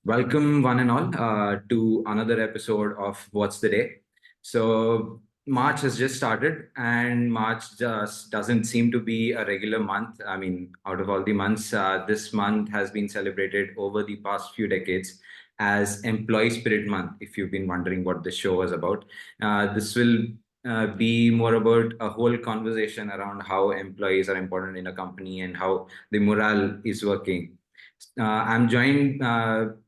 Welcome, one and all, to another episode of What's the Day. So, March has just started, and March just doesn't seem to be a regular month. I mean, out of all the months, this month has been celebrated over the past few decades as Employee Spirit Month. If you've been wondering what this show was about, this will be more about a whole conversation around how employees are important in a company and how the morale is working. I'm joined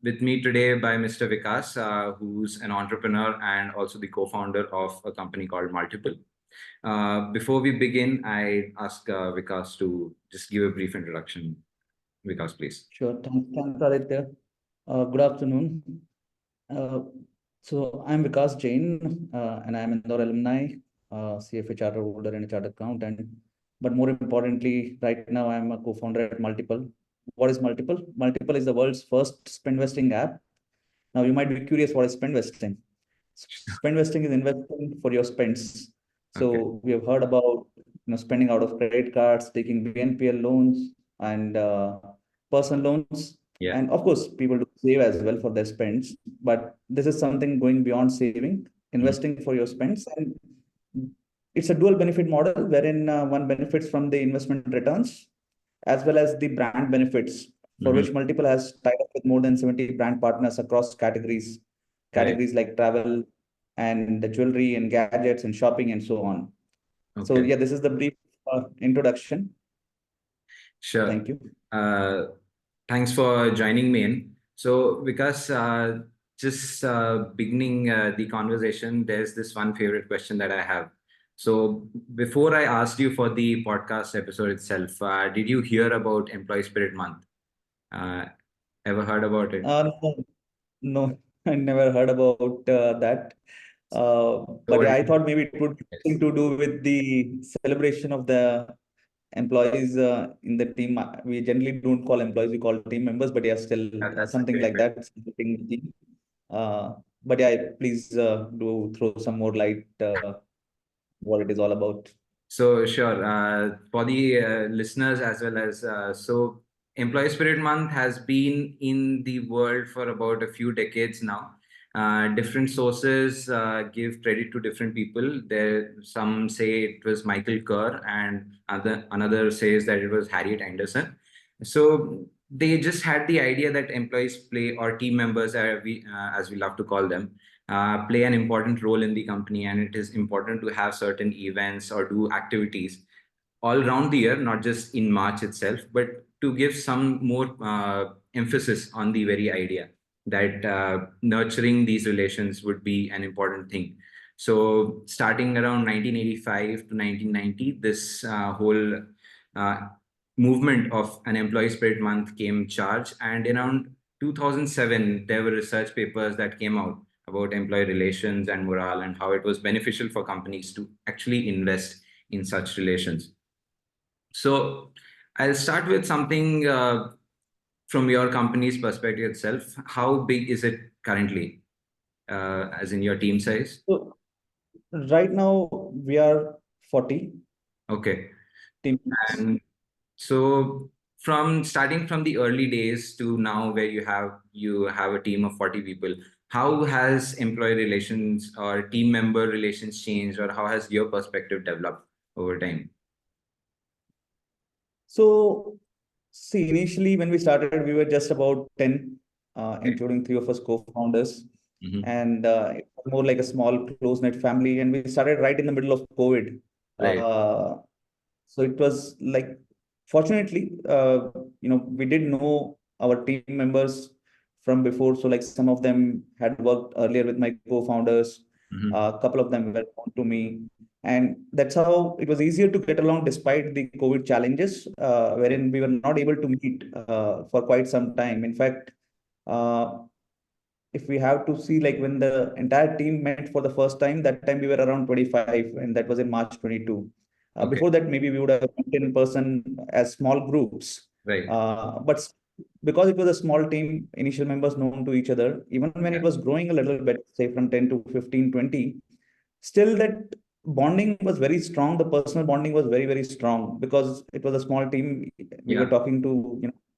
with me today by Mr. Vikas, who's an entrepreneur and also the co-founder of a company called Multipl. Before we begin, I ask Vikas to just give a brief introduction. Vikas, please. Sure. Thanks, Aditya. Good afternoon. Uh, so I'm Vikas Jain, and I'm an Indore alumni, CFA charter holder and a chartered accountant. But more importantly, right now I'm a co-founder at Multipl. What is Multipl? Multipl is the world's first spendvesting app. Now you might be curious, what is spendvesting? Spendvesting is investing for your spends. So Okay. we have heard about spending out of credit cards, taking BNPL loans and personal loans. Yeah. And of course, people do save as well for their spends. But this is something going beyond saving, Mhm. investing for your spends. And it's a dual benefit model wherein one benefits from the investment returns as well as the brand benefits, for Mhm. which Multipl has tied up with more than 70 brand partners across categories, Right. categories like travel and the jewelry and gadgets and shopping and so on. So Okay. yeah, this is the brief introduction. Sure. Thank you. Uh, Thanks for joining me in. So, Vikas, just beginning the conversation, there's this one favorite question that I have. So, before I asked you for the podcast episode itself, did you hear about Employee Spirit Month? Uh, Ever heard about it? No, no, I never heard about that. So, But what yeah, do I you? thought maybe it would be Yes. something to do with the celebration of the employees in the team. We generally don't call employees, we call team members, but yeah, still That's a something great like question. that. Celebrating the team. But yeah, please do throw some more light what it is all about. So sure, for the listeners as well as Employee Spirit Month has been in the world for about a few decades now. Different sources give credit to different people. There, some say it was Michael Kerr, and another says that it was Harriet Anderson. So they just had the idea that employees play, or team members, as we love to call them, play an important role in the company, and it is important to have certain events or do activities all around the year, not just in March itself, but to give some more emphasis on the very idea that nurturing these relations would be an important thing. So starting around 1985 to 1990, this whole uh, movement of an Employee Spirit Month came charge, and around 2007 there were research papers that came out about employee relations and morale, and how it was beneficial for companies to actually invest in such relations. So I'll start with something from your company's perspective itself. How big is it currently, as in your team size? So right now we are 40 Okay. team members. And so from starting from the early days to now, where you have a team of 40 people, how has employee relations or team member relations changed, or how has your perspective developed over time? So see, initially when we started, we were just about 10, Okay. including three of us co-founders. Hmm. And it was more like a small, close-knit family. And we started right in the middle of COVID. Right. Uh, so it was like, fortunately, we did know our team members from before. So like some of them had worked earlier with my co-founders. Hmm. A couple of them were known to me. And that's how it was easier to get along despite the COVID challenges, wherein we were not able to meet for quite some time. In fact, uh, if we have to see, like when the entire team met for the first time, that time we were around 25, and that was in March 22. Okay. Before that, maybe we would have met in person as small groups. Right. But because it was a small team, initial members known to each other, even when Yeah. it was growing a little bit, say from 10 to 15, 20, still that bonding was very strong. The personal bonding was very, very strong because it was a small team. We were Yeah. talking to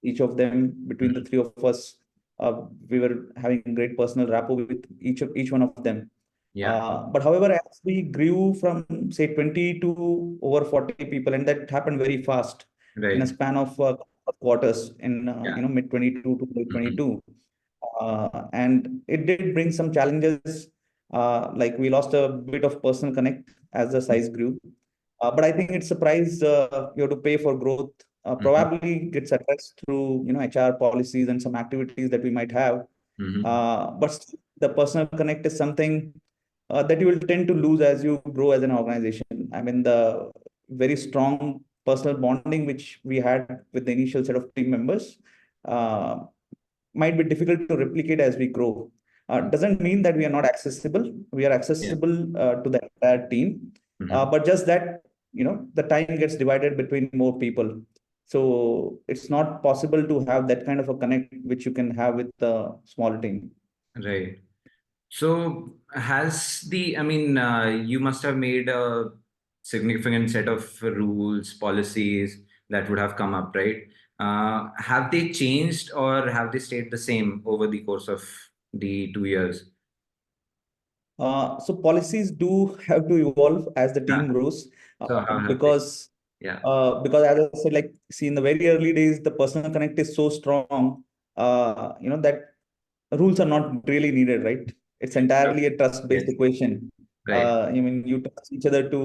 each of them between the Mhm. three of us. We were having great personal rapport with each one of them. Yeah. But however, as we grew from say 20 to over 40 people, and that happened very fast in a Right. span of quarters in Yeah. mid 22 to late Hmm. 22. And it did bring some challenges. Like we lost a bit of personal connect as the size grew. But I think it's a price you have to pay for growth. Hmm. Probably gets addressed through HR policies and some activities that we might have. Hmm. But still, the personal connect is something that you will tend to lose as you grow as an organization. I mean, the very strong personal bonding which we had with the initial set of team members uh, might be difficult to replicate as we grow. Doesn't mean that we are not accessible. We are Yeah. accessible to the entire team, Hmm. but just that the time gets divided between more people. So it's not possible to have that kind of a connect which you can have with a small team. Right. So I mean, you must have made a significant set of rules, policies that would have come up, right? Have they changed or have they stayed the same over the course of the 2 years? So policies do have to evolve as the Yeah. team grows, So how have they? because Yeah. as I said, like, see, in the very early days, the personal connect is so strong, that rules are not really needed, right? It's entirely a trust-based Yes. equation. Right. I mean, you trust each other to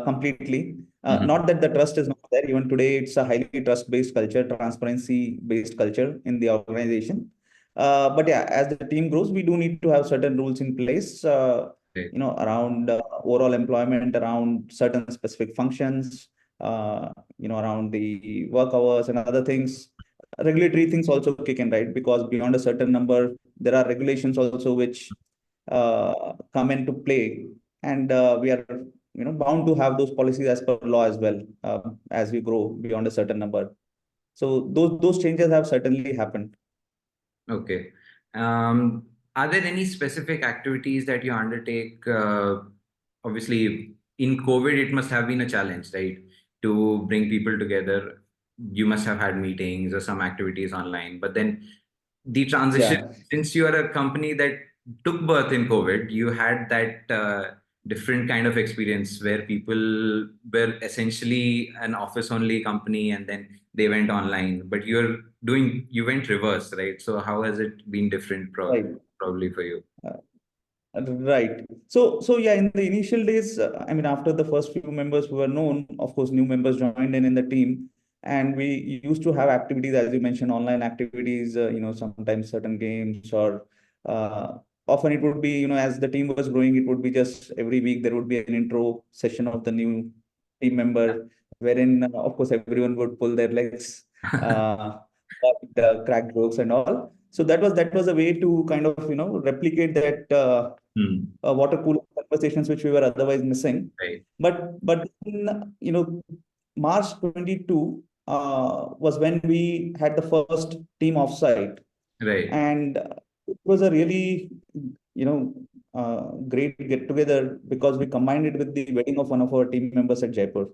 completely. Hmm. Not that the trust is not there. Even today, it's a highly trust-based culture, transparency-based culture in the organization. But yeah, as the team grows, we do need to have certain rules in place, Right. around overall employment, around certain specific functions, around the work hours and other things. Regulatory things also kick in, right? Because beyond a certain number, there are regulations also which come into play, and we are bound to have those policies as per law as well, as we grow beyond a certain number. So those changes have certainly happened. Okay. Are there any specific activities that you undertake? Obviously, in COVID, it must have been a challenge, right? To bring people together. You must have had meetings or some activities online. But then the transition, Yeah. since you are a company that took birth in COVID, you had that different kind of experience where people were essentially an office only company and then they went online. But you went reverse, right? So how has it been different Right. probably for you? Uh, Right. So yeah, in the initial days, I mean, after the first few members who were known, of course, new members joined in the team, and we used to have activities, as you mentioned, online activities. Sometimes certain games, or uh, often it would be, as the team was growing, it would be just every week there would be an intro session of the new team member, wherein, of course, everyone would pull their legs, uh, crack jokes and all. So that was a way to kind of replicate that. Hmm. Water cooler conversations which we were otherwise missing. Right. But in, March 22 was when we had the first team offsite, Right. and it was a really great get together because we combined it with the wedding of one of our team members at Jaipur.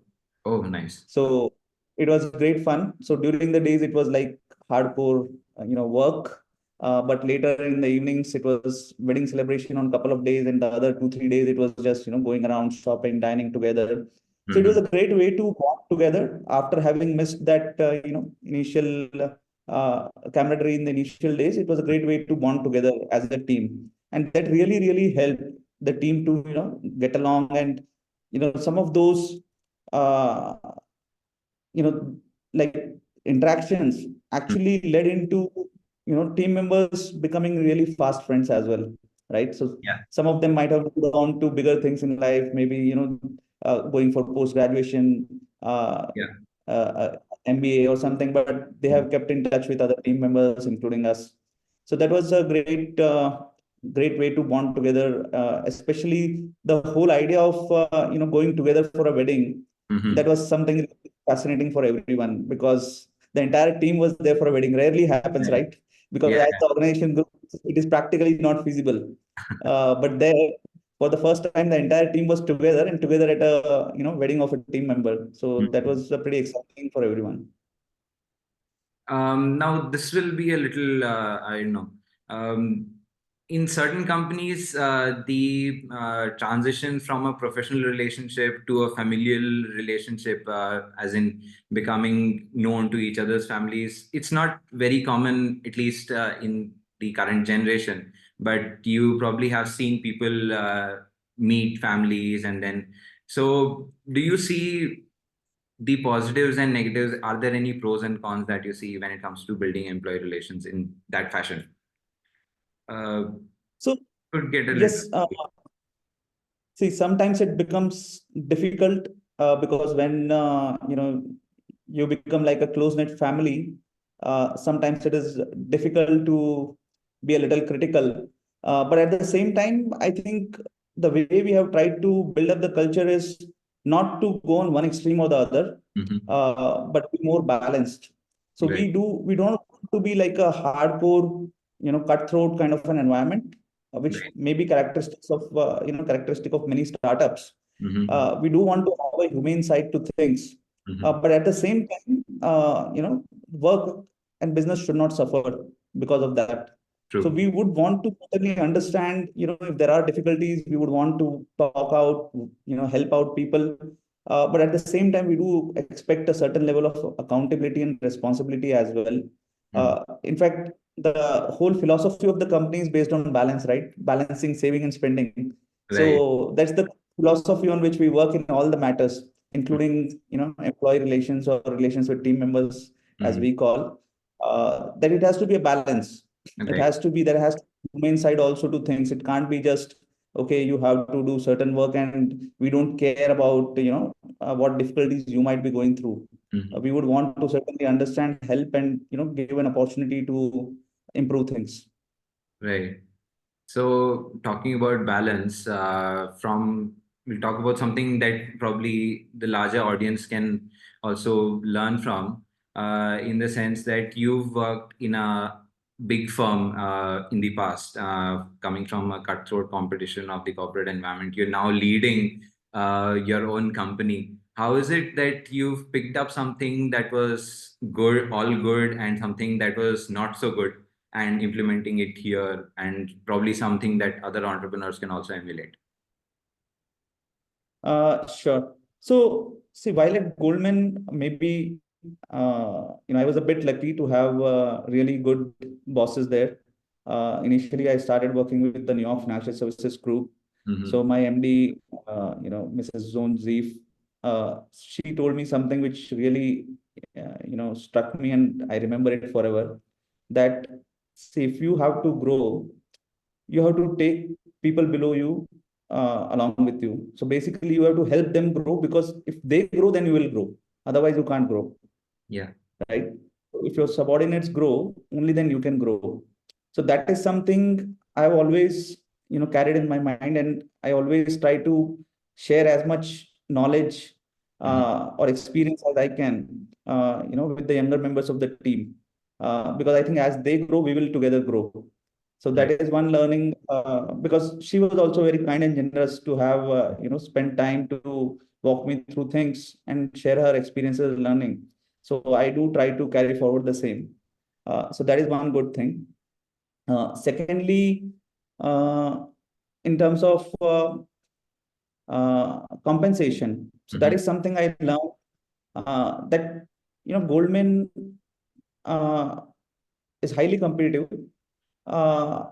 Oh, nice. So it was great fun. So during the days, it was like hardcore, work. But later in the evenings, it was wedding celebration on a couple of days, and the other 2, 3 days, it was just going around shopping, dining together. So it was Hmm. a great way to bond together after having missed that initial camaraderie in the initial days. It was a great way to bond together as a team, and that really helped the team to get along. And some of those uh, like interactions actually led into team members becoming really fast friends as well, right? So Yeah. some of them might have moved on to bigger things in life, maybe going for post graduation, Yeah. MBA or something, but they have kept in touch with other team members including us. So that was a great way to bond together, especially the whole idea of going together for a wedding. That Hmm. was something fascinating for everyone because the entire team was there for a wedding. Rarely happens, Right. right? Because Yeah. as the organization grows, it is practically not feasible. But there, for the first time, the entire team was together and together at a wedding of a team member. So that Mhm. was pretty exciting for everyone. Now, this will be a little, I don't know. In certain companies, the transition from a professional relationship to a familial relationship, as in becoming known to each other's families, it's not very common, at least in the current generation. But you probably have seen people meet families and then. So, do you see the positives and negatives? Are there any pros and cons that you see when it comes to building employee relations in that fashion? uh, So could get a little. yes, see, sometimes it becomes difficult because when you become like a close-knit family, sometimes it is difficult to be a little critical. But at the same time, I think the way we have tried to build up the culture is not to go on one extreme or the other, Mhm. but be more balanced. So Right. we don't want to be like a hardcore, cutthroat kind of an environment, which Right. may be characteristic of many startups. Mhm. We do want to have a humane side to things, Mhm. but at the same time, work and business should not suffer because of that. So True. we would want to totally understand, if there are difficulties, we would want to talk out, help out people. But at the same time, we do expect a certain level of accountability and responsibility as well. Mhm. In fact, the whole philosophy of the company is based on balance, right? Balancing saving and spending. Right. So that's the philosophy on which we work in all the matters, including employee relations or relations with team members, as Mhm. we call. That it has to be a balance. It Right. has to be there has to be human side also to things. It can't be just okay. You have to do certain work, and we don't care about what difficulties you might be going through. Mhm. We would want to certainly understand, help, and give an opportunity to improve things. Right. So, talking about balance, we'll talk about something that probably the larger audience can also learn from, in the sense that you've worked in a big firm in the past, coming from a cutthroat competition of the corporate environment. You're now leading your own company. How is it that you've picked up something that was good, all good, and something that was not so good, and implementing it here, and probably something that other entrepreneurs can also emulate? Sure. So, see, while at Goldman, maybe I was a bit lucky to have really good bosses there. Initially, I started working with the New York Financial Services Group. So Mm-hmm. my MD, Mrs. Zone Zeef, she told me something which really, struck me, and I remember it forever. That, see, if you have to grow, you have to take people below you along with you. So basically, you have to help them grow, because if they grow, then you will grow. Otherwise, you can't grow, Yeah. right? If your subordinates grow, only then you can grow. So that is something I've always, carried in my mind, and I always try to share as much knowledge Mm-hmm. or experience as I can, with the younger members of the team, because I think as they grow, we will together grow. So that Right. is one learning, because she was also very kind and generous to have, spend time to walk me through things and share her experiences learning. So I do try to carry forward the same. So that is one good thing. Secondly, uh, in terms of compensation, so that Mm-hmm. is something I learned, that Goldman uh, is highly competitive, uh,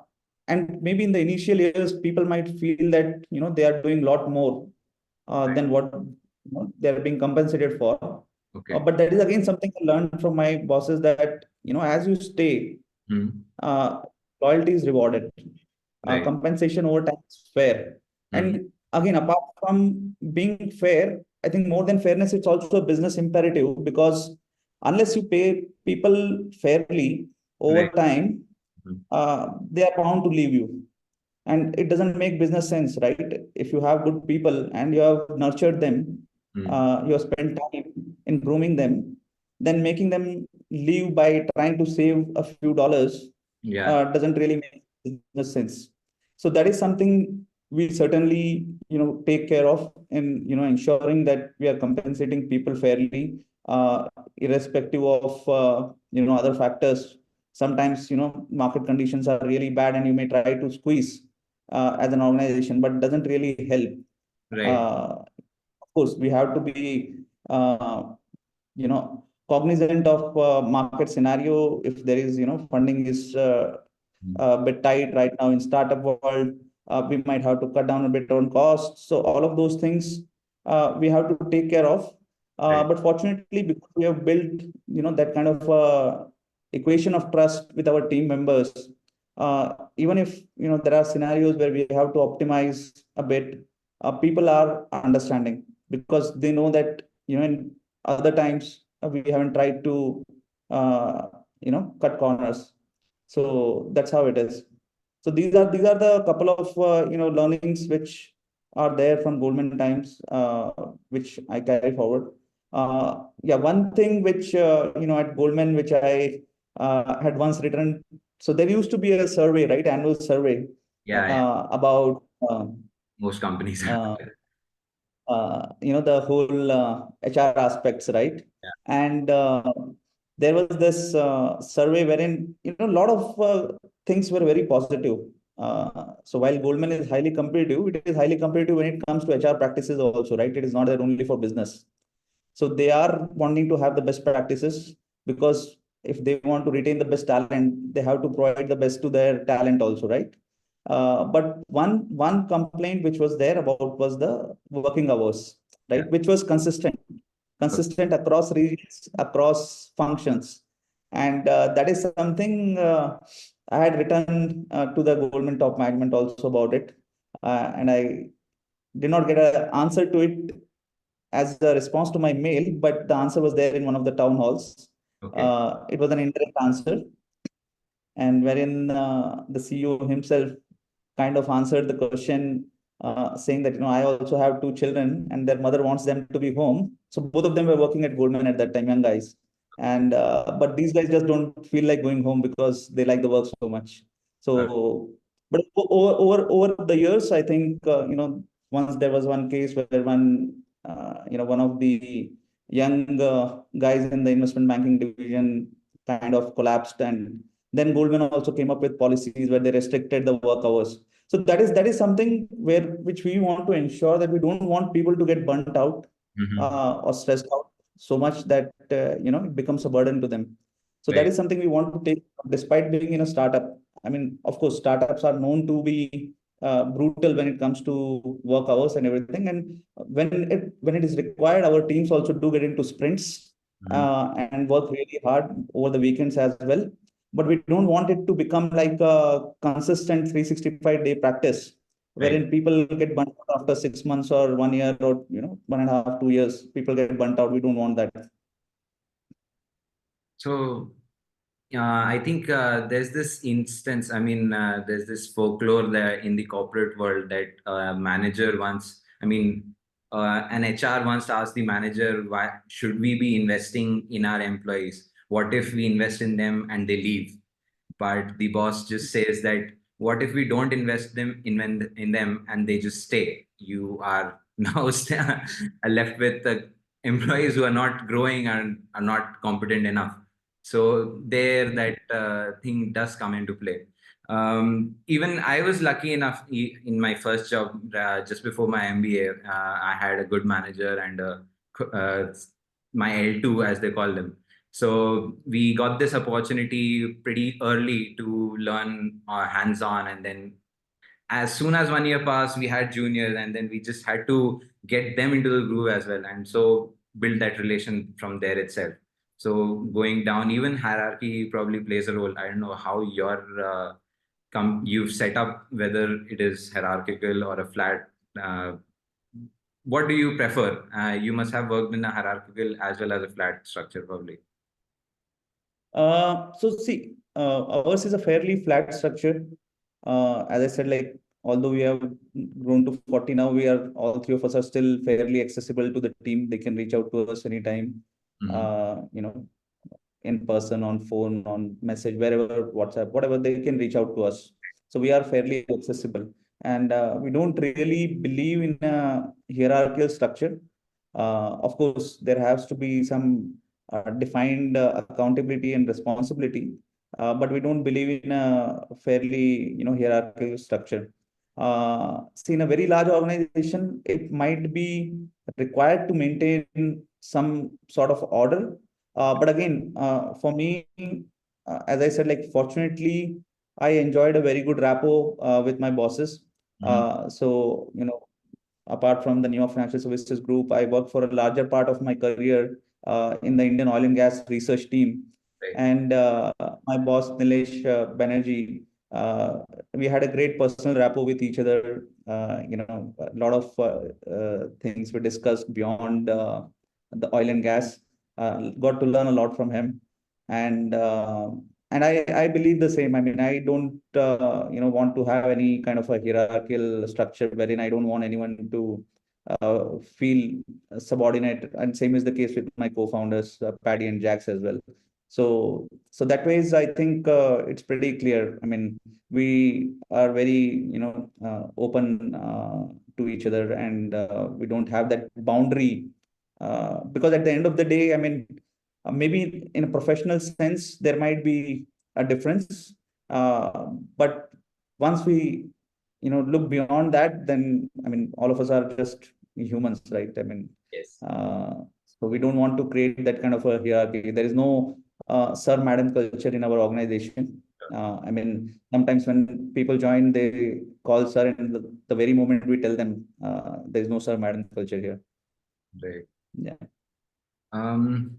and maybe in the initial years, people might feel that they are doing a lot more Right. than what they are being compensated for. Okay. But that is again something I learned from my bosses, that as you stay, Mm-hmm. uh, loyalty is rewarded. Right. Compensation over time is fair. Mm-hmm. And again, apart from being fair, I think more than fairness, it's also a business imperative, because unless you pay people fairly over Right. time, Mm-hmm. they are bound to leave you. And it doesn't make business sense, right? If you have good people and you have nurtured them, Mm-hmm. you have spent time in grooming them, then making them leave by trying to save a few dollars Yeah. doesn't really make business sense. So that is something we certainly take care of in ensuring that we are compensating people fairly, irrespective of other factors. Sometimes market conditions are really bad, and you may try to squeeze as an organization, but doesn't really help. Right. Of course, we have to be cognizant of market scenario. If there is funding is a bit tight right now in startup world, we might have to cut down a bit on costs. So all of those things we have to take care of. Right. But fortunately, because we have built that kind of equation of trust with our team members, even if there are scenarios where we have to optimize a bit, people are understanding, because they know that in other times we haven't tried to cut corners. So that's how it is. So these are the couple of learnings which are there from Goldman times, which I carry forward. Yeah, one thing which at Goldman, which I had once written. So there used to be a survey, right? Annual survey Yeah, yeah. about Most companies have. uh, the whole HR aspects, right? Yeah. And there was this survey wherein a lot of things were very positive. So while Goldman is highly competitive, it is highly competitive when it comes to HR practices also, right? It is not there only for business. So they are wanting to have the best practices, because if they want to retain the best talent, they have to provide the best to their talent also, right? But one complaint which was there about was the working hours, Yeah. right? Which was consistent across regions, across functions, and that is something I had written to the Goldman top management also about it, and I did not get an answer to it as a response to my mail, but the answer was there in one of the town halls. Okay. It was an indirect answer, and wherein the CEO himself kind of answered the question, saying that I also have two children and their mother wants them to be home. So both of them were working at Goldman at that time, young guys, and but these guys just don't feel like going home because they like the work so much. Uh, So, but over the years, I think once there was one case where one of the young guys in the investment banking division kind of collapsed, and then Goldman also came up with policies where they restricted the work hours. So that is something which we want to ensure, that we don't want people to get burnt out mhm. or stressed out so much that it becomes a burden to them. So that Right. is something we want to take, despite being in a startup. I mean, of course, startups are known to be brutal when it comes to work hours and everything. And when it is required, our teams also do get into sprints Mhm. and work really hard over the weekends as well. But we don't want it to become like a consistent 365-day practice, Right. wherein people get burnt out after 6 months or 1 year, or 1.5, 2 years. People get burnt out. We don't want that. So I think there's this instance, I mean, there's this folklore there in the corporate world that a manager once, I mean, an HR once asked the manager, why should we be investing in our employees? What if we invest in them and they leave? But the boss just says that, what if we don't invest in them and they just stay? You are now left with employees who are not growing and are not competent enough. So there, that thing does come into play. Even I was lucky enough in my first job, just before my MBA, I had a good manager and my L2, as they call them. So we got this opportunity pretty early to learn hands-on, and then as soon as 1 year passed, we had juniors, and then we just had to get them into the groove as well, and so build that relation from there itself. So going down, even hierarchy probably plays a role. I don't know how your you've set up, whether it is hierarchical or a flat. Uh, what do you prefer? You must have worked in a hierarchical as well as a flat structure, probably. So see, ours is a fairly flat structure. As I said, like, although we have grown to 40 now, we are all three of us are still fairly accessible to the team. They can reach out to us anytime, Mhm. uh, you know, in person, on phone, on message, wherever, WhatsApp, whatever, they can reach out to us. So we are fairly accessible, and we don't really believe in a hierarchical structure. Of course, there has to be some defined accountability and responsibility, but we don't believe in a fairly, hierarchical structure. See, in a very large organization, it might be required to maintain some sort of order. But again, for me, as I said, like fortunately, I enjoyed a very good rapport with my bosses. So, apart from the New York Financial Services Group, I worked for a larger part of my career in the Indian oil and gas research team. Right. And my boss, Nilesh Banerjee, we had a great personal rapport with each other. A lot of things we discussed beyond the oil and gas. Got to learn a lot from him. And I believe the same. I mean, I don't want to have any kind of a hierarchical structure wherein I don't want anyone to feel subordinate. And same is the case with my co-founders, Paddy and Jax as well. So that ways, I think it's pretty clear. I mean, we are very open to each other, and we don't have that boundary because at the end of the day, I mean, maybe in a professional sense, there might be a difference. But once we, look beyond that, then, I mean, all of us are just humans, right? I mean, Yes. so we don't want to create that kind of a hierarchy. There is no sir, madam culture in our organization. I mean, sometimes when people join, they call sir, and the very moment we tell them there is no sir, madam culture here. Right. Yeah. Um,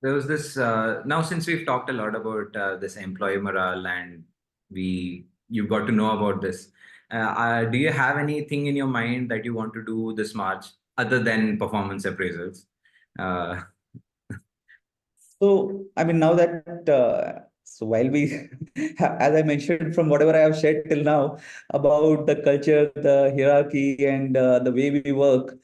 there was this now since we've talked a lot about this employee morale and you've got to know about this. Do you have anything in your mind that you want to do this March other than performance appraisals? Uh, So, I mean, now that, so while we, as I mentioned, from whatever I have shared till now about the culture, the hierarchy, and the way we work,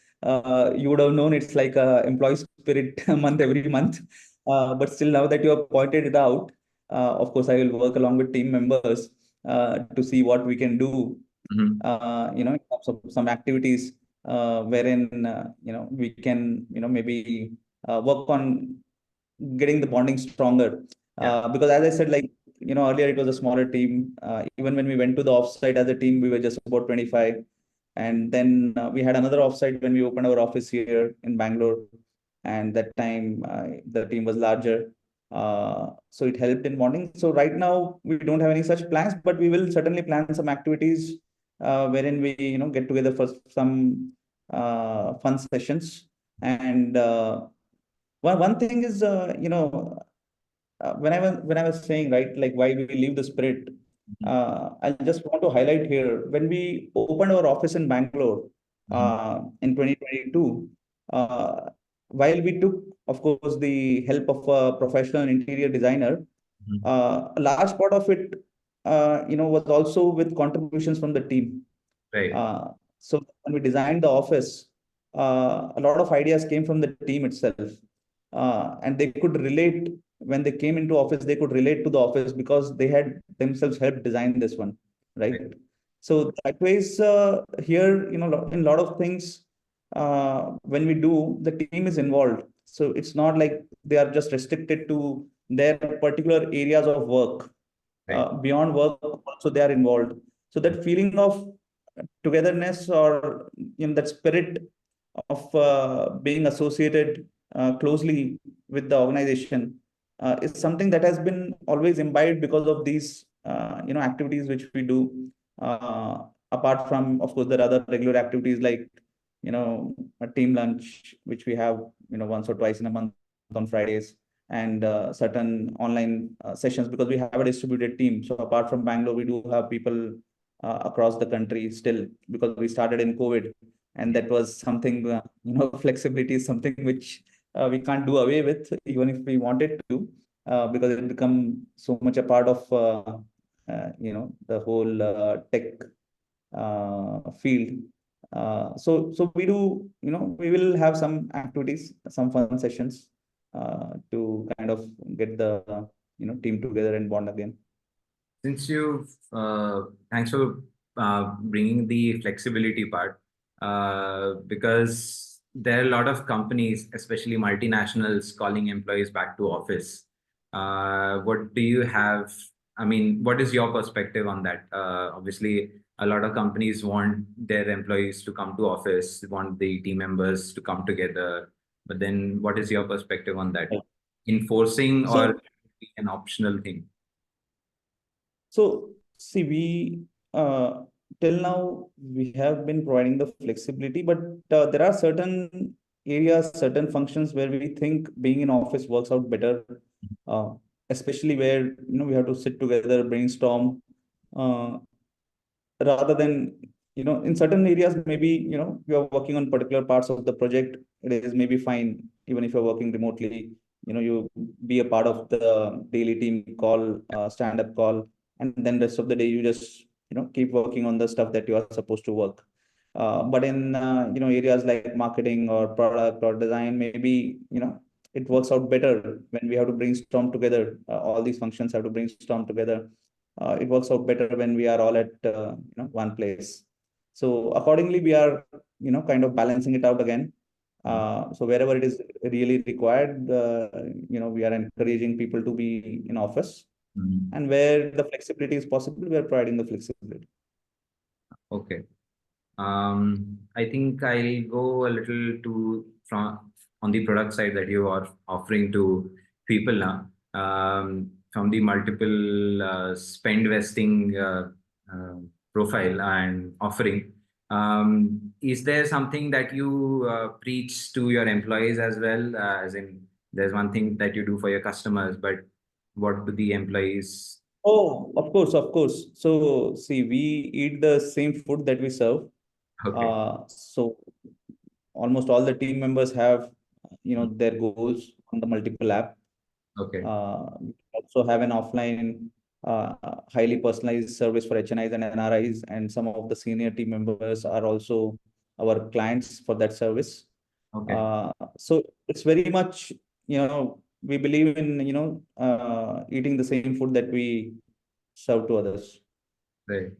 you would have known it's like a employee spirit month every month. But still, now that you have pointed it out, of course, I will work along with team members to see what we can do, mhm. in terms of some activities wherein, we can, maybe work on getting the bonding stronger. Yeah. Because as I said, like, earlier it was a smaller team. Even when we went to the offsite as a team, we were just about 25. And then we had another offsite when we opened our office here in Bangalore. And that time the team was larger. So it helped in bonding. So right now we don't have any such plans, but we will certainly plan some activities wherein we, get together for some fun sessions. And one thing is, when I was saying, right, like why we leave the spirit, Mhm. I just want to highlight here when we opened our office in Bangalore Mhm. in 2022. While we took, of course, the help of a professional interior designer, Mhm. a large part of it, was also with contributions from the team. Right. So when we designed the office, a lot of ideas came from the team itself, and they could relate when they came into office. They could relate to the office because they had themselves helped design this one, right? Right. So that ways, here, in a lot of things, when we do, the team is involved. So it's not like they are just restricted to their particular areas of work. Right. Beyond work, also they are involved. So that feeling of togetherness, or in that spirit of being associated closely with the organization, is something that has been always imbibed because of these activities which we do. Apart from, of course, there are other regular activities like, a team lunch which we have once or twice in a month on Fridays, and certain online sessions, because we have a distributed team. So apart from Bangalore, we do have people across the country still, because we started in COVID, and that was something, flexibility is something which we can't do away with, even if we wanted to, because it become so much a part of the whole tech field. So we do, we will have some activities, some fun sessions to kind of get the team together and bond again. Since thanks for bringing the flexibility part, because there are a lot of companies, especially multinationals, calling employees back to office. What do you have? I mean, what is your perspective on that? Obviously, a lot of companies want their employees to come to office, want the team members to come together. But then, what is your perspective on that? Enforcing or So, an optional thing? so see, we till now we have been providing the flexibility, but there are certain areas, certain functions where we think being in office works out better, uh, especially where we have to sit together, brainstorm, uh, rather than in certain areas maybe you are working on particular parts of the project. It is maybe fine even if you're working remotely. You be a part of the daily team call, stand up call, and then rest of the day you just keep working on the stuff that you are supposed to work. But in areas like marketing or product or design, maybe it works out better when we have to brainstorm together. All these functions have to brainstorm together. It works out better when we are all at one place. So accordingly, we are kind of balancing it out again. So wherever it is really required, we are encouraging people to be in office, Mhm. and where the flexibility is possible, we are providing the flexibility. Okay. I think I'll go a little to from on the product side that you are offering to people now. From the multiple spend vesting profile and offering. Is there something that you preach to your employees as well? As in, there's one thing that you do for your customers, but what do the employees? Oh, of course, of course. So see, we eat the same food that we serve. Okay, So almost all the team members have their goals on the Multipl app. okay, We also have an offline, highly personalized service for HNIs and NRIs, and some of the senior team members are also our clients for that service. okay. So it's very much, we believe in, eating the same food that we serve to others. Right.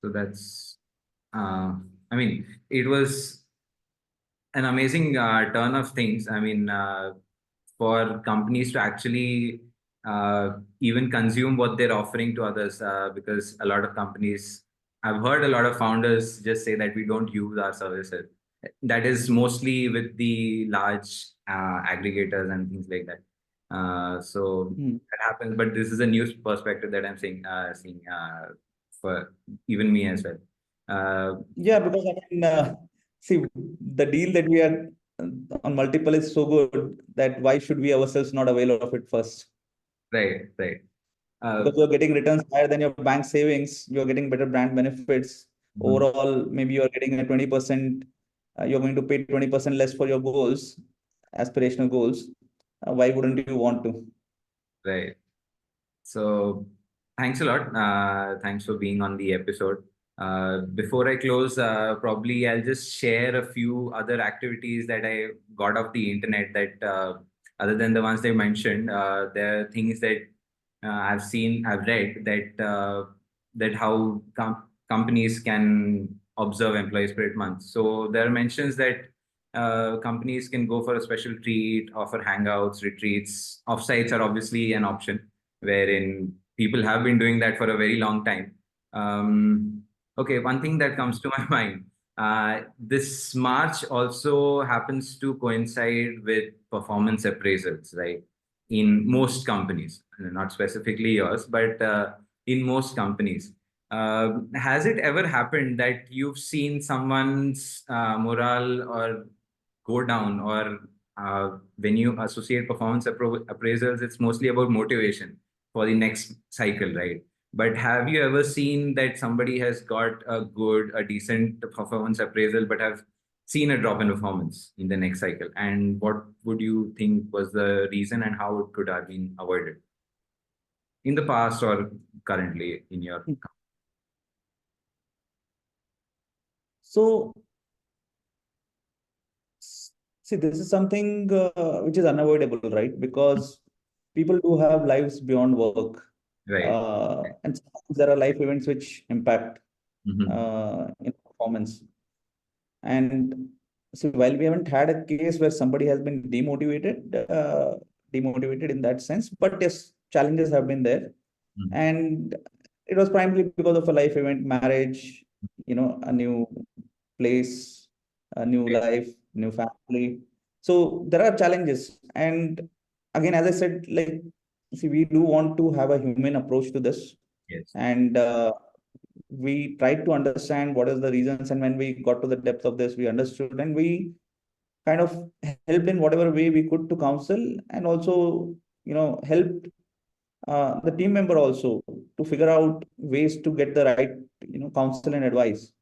So that's, I mean, it was an amazing turn of things. I mean, for companies to actually even consume what they're offering to others, because a lot of companies, I've heard a lot of founders just say that we don't use our services. That is mostly with the large aggregators and things like that. So Hmm. that happens, but this is a new perspective that I'm seeing for even me as well. Uh, Yeah, because I mean, see, the deal that we are on Multipl is so good that why should we ourselves not avail of it first? right, right. Uh, Because you're getting returns higher than your bank savings, you're getting better brand benefits. mhm, Overall, maybe you're getting a 20%, you're going to pay 20% less for your goals, aspirational goals. Why wouldn't you want to? right. So thanks a lot. Thanks for being on the episode. Before I close, probably I'll just share a few other activities that I got off the internet that, other than the ones they mentioned, there are things that I've seen, I've read that that how companies can observe Employee Spirit Month. So there are mentions that companies can go for a special treat, offer hangouts, retreats. Offsites are obviously an option wherein people have been doing that for a very long time. Okay, one thing that comes to my mind, this March also happens to coincide with performance appraisals, right? In most companies, not specifically yours, but in most companies. Has it ever happened that you've seen someone's morale or go down, or when you associate performance appraisals, it's mostly about motivation for the next cycle, right? But have you ever seen that somebody has got a decent performance appraisal, but have seen a drop in performance in the next cycle? And what would you think was the reason and how it could have been avoided in the past or currently in your. So, see, this is something which is unavoidable, right? Because people do have lives beyond work. Right. And sometimes there are life events which impact Hmm. in performance. And so while we haven't had a case where somebody has been demotivated in that sense, but yes, challenges have been there. And it was primarily because of a life event, marriage, a new place, a new life, new family. So there are challenges. And again, as I said, like, see, we do want to have a human approach to this. Yes. And we tried to understand what is the reasons. And when we got to the depth of this, we understood, and we kind of helped in whatever way we could to counsel, and also, helped the team member also to figure out ways to get the right, counsel and advice.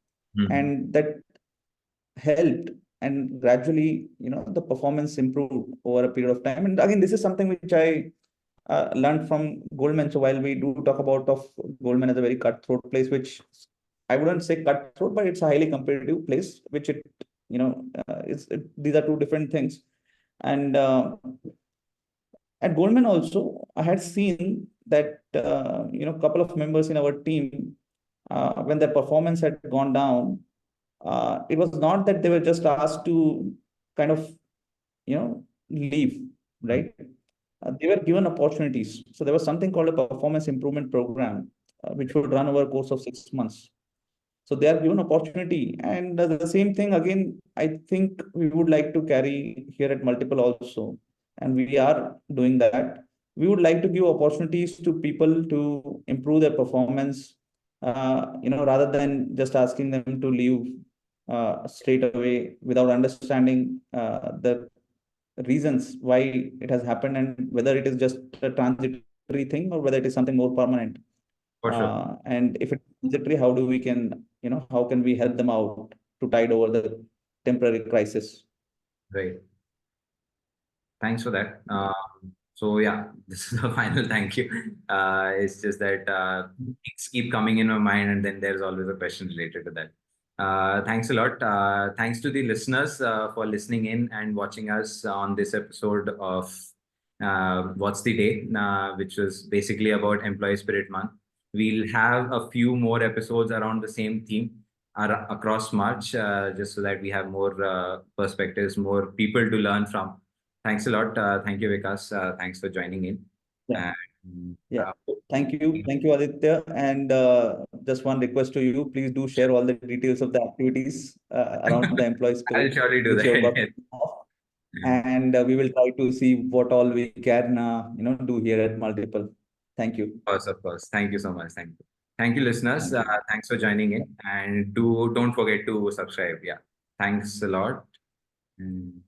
And that helped, and gradually, the performance improved over a period of time. And again, this is something which I learned from Goldman. So while we do talk about of Goldman as a very cutthroat place, which I wouldn't say cutthroat, but it's a highly competitive place, which these are two different things. And at Goldman also, I had seen that, a couple of members in our team, when their performance had gone down, it was not that they were just asked to kind of, leave, right? They were given opportunities. So there was something called a performance improvement program, which would run over a course of 6 months. So they are given opportunity. And the same thing again, I think we would like to carry here at Multipl also. And we are doing that. We would like to give opportunities to people to improve their performance, rather than just asking them to leave straight away without understanding the reasons why it has happened, and whether it is just a transitory thing or whether it is something more permanent. For sure. And if it's transitory, how do we can, how can we help them out to tide over the temporary crisis? Right. Thanks for that. So yeah, this is the final thank you. It's just that things keep coming in my mind, and then there's always a question related to that. Thanks a lot. Thanks to the listeners for listening in and watching us on this episode of What's the Day, which was basically about Employee Spirit Month. We'll have a few more episodes around the same theme across March, just so that we have more perspectives, more people to learn from. Thanks a lot. Thank you, Vikas. Thanks for joining in. Yeah. And, Yeah. Thank you. Thank you, Aditya. And just one request to you, please do share all the details of the activities around the employee I'll spirit, surely do which you have got. that. And we will try to see what all we can, do here at Multipl. Thank you. Of course, of course. Thank you so much. Thank you. Thank you, listeners. Thank you. Thanks for joining in, and don't forget to subscribe. Yeah. Thanks a lot. And